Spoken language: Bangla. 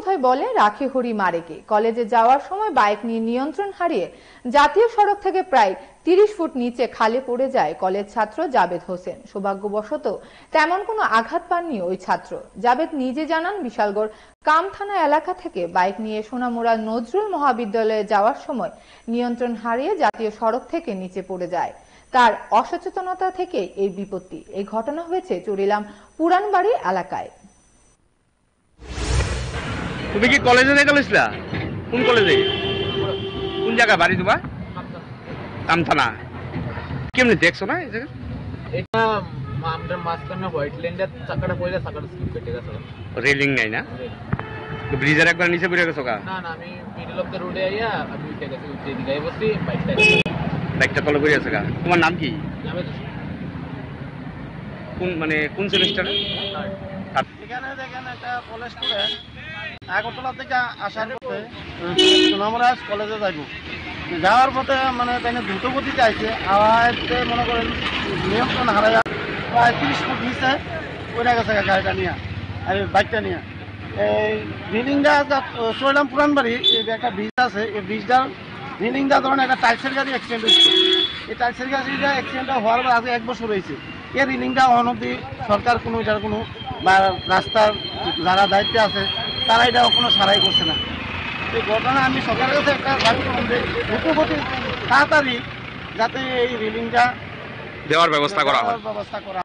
বোধহয় বলে রাখে হরি মারেকে। কলেজে যাওয়ার সময় বাইক নিয়ে নিয়ন্ত্রণ হারিয়ে জাতীয় সড়ক থেকে প্রায় 30 ফুট নিচে খালে পড়ে যায় কলেজ ছাত্র জাবেদ হোসেন। সৌভাগ্যবশত তেমন কোনো আঘাত পাননি ওই ছাত্র। জাবেদ নিজে জানান, বিশালগড় কামথানা এলাকা থেকে বাইক নিয়ে সোনামুড়া নজরুল মহাবিদ্যালয়ে যাওয়ার সময় নিয়ন্ত্রণ হারিয়ে জাতীয় সড়ক থেকে নিচে পড়ে যায়। তার অসচেতনতা থেকে এই বিপত্তি। এই ঘটনা হয়েছে চুরিলাম পুরানবাড়ি এলাকায়। তুমি কি কলেজে দেখা লইছিলা? কোন কলেজে? কোন জায়গা বাড়ি তোমার? কামথানা। কেমনে দেখছো না এই জায়গা? এটা আমাদের মাঝখানে হোয়াইট ল্যান্ডের চাকাটা পড়ে চাকাটা স্লিপ কেটে গেছে। রেলিং নাই না? ব্রিজের একবার নিচে পড়ে গেছো কা? না না, আমি মিডল অফ দ্য রোডে আইয়া আমি উঠে গেছি, উঠে দিকে বসি বাইকটা তলে পড়ে আছে কা? তোমার নাম কি? আমি কোন সেমিস্টারে? এখানে দেখেন একটা কলেজ স্টুডেন্ট আগরতলা থেকে আসার পথে সোনামুড়া কলেজে যাইব, যাওয়ার পথে তাই দ্রুত গতিতে আইছে, আওয়াজে মনে করেন নিয়ন্ত্রণ হারাইয়া প্রায় 30 ফুট নিচে পড়ে গেছে গাড়িটা নিয়ে, আর বাইকটা নিয়ে। এই বিল্ডিংটা চললাম পুরানবাড়ি, একটা ব্রিজ আছে, এই ব্রিজটার বিল্ডিংটা ধরেন একটা টাইলসের গাড়ি অ্যাক্সিডেন্ট হয়েছে। এই টাইলসের গাড়িটা অ্যাক্সিডেন্টটা হওয়ার পর আগে 1 বছর হয়েছে। এই রিলিংটা অনবধি সরকার এটার কোনো বা রাস্তার যারা দায়িত্বে আছে তারা এটা কোনো সারাই করছে না। এই ঘটনা আমি সরকারের কাছে একটা দাবি করলাম যে দ্রুতগতি তাড়াতাড়ি যাতে এই রিলিংটা দেওয়ার ব্যবস্থা করা হয়।